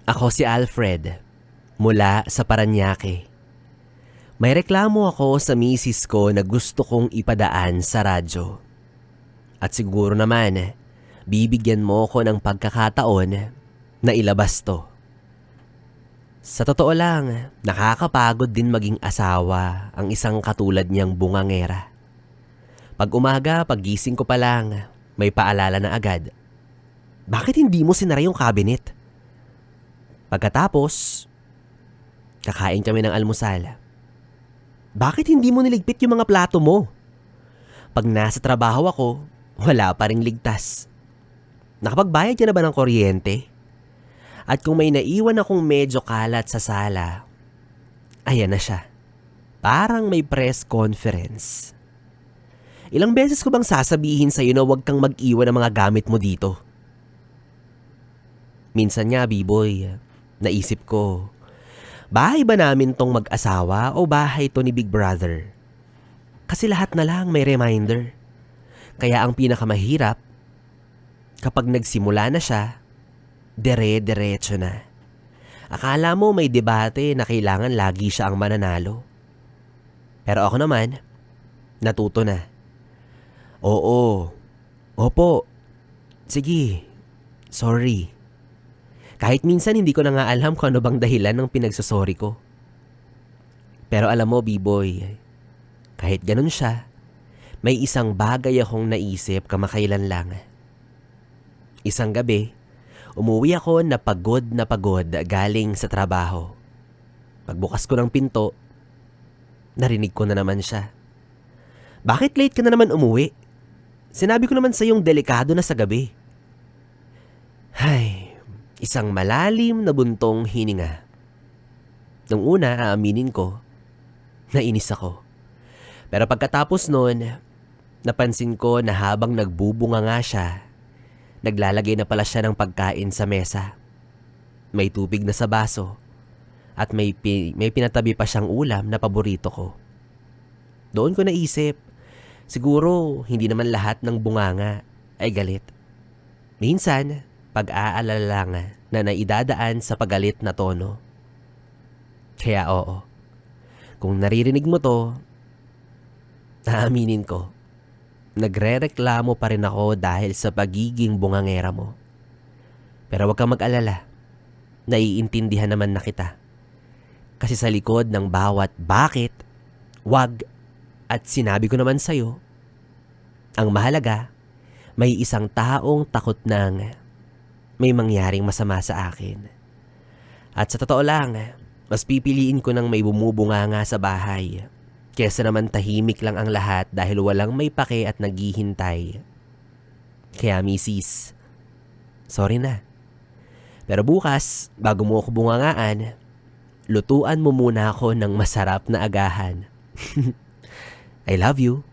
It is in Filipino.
Ako si Alfred, mula sa Parañaque. May reklamo ako sa misis ko na gusto kong ipadaan sa radyo. At siguro naman, bibigyan mo ko ng pagkakataon na ilabas to. Sa totoo lang, nakakapagod din maging asawa ang isang katulad niyang bungangera. Pag umaga, paggising ko pa lang, may paalala na agad. Bakit hindi mo sinara yung cabinet? Pagkatapos, kakain kami ng almusal. Bakit hindi mo niligpit yung mga plato mo? Pag nasa trabaho ako, wala pa ring ligtas. Nakapagbayad ka na ba ng kuryente? At kung may naiwan akong medyo kalat sa sala, ayan na siya. Parang may press conference. Ilang beses ko bang sasabihin sa'yo na huwag kang mag-iwan ng mga gamit mo dito? Minsan nga, B-boy, naisip ko, bahay ba namin tong mag-asawa o bahay to ni Big Brother? Kasi lahat na lang may reminder. Kaya ang pinakamahirap, kapag nagsimula na siya, dire-diretso na. Akala mo may debate na kailangan lagi siya ang mananalo. Pero ako naman, natuto na. Oo, opo, sige, sorry. Kahit minsan hindi ko na nga alam kung ano bang dahilan ng pinagsasorry ko. Pero alam mo, B-boy, kahit ganun siya, may isang bagay akong naisip kamakailan lang. Isang gabi, umuwi ako na pagod galing sa trabaho. Pagbukas ko ng pinto, narinig ko na naman siya. Bakit late ka na naman umuwi? Sinabi ko naman sa iyong delikado na sa gabi. Hay, isang malalim na buntong hininga. Nung una, aaminin ko, nainis ako. Pero pagkatapos nun, napansin ko na habang nagbubunga nga siya, naglalagay na pala siya ng pagkain sa mesa. May tubig na sa baso at may pinatabi pa siyang ulam na paborito ko. Doon ko naisip, siguro hindi naman lahat ng bunganga ay galit. Minsan, pag-aalala lang na naidadaan sa pagalit na tono. Kaya oo, kung naririnig mo to, naaminin ko, nagre-reklamo pa rin ako dahil sa pagiging bungangera mo. Pero huwag kang mag-alala, naiintindihan naman na kita. Kasi sa likod ng bawat bakit, wag, at sinabi ko naman sa'yo, ang mahalaga, may isang taong takot nang may mangyaring masama sa akin. At sa totoo lang, mas pipiliin ko nang may bumubunga nga sa bahay kesa naman tahimik lang ang lahat dahil walang may pake at naghihintay. Kaya misis, sorry na. Pero bukas, bago mo ako bungangaan, lutuan mo muna ako ng masarap na agahan. I love you.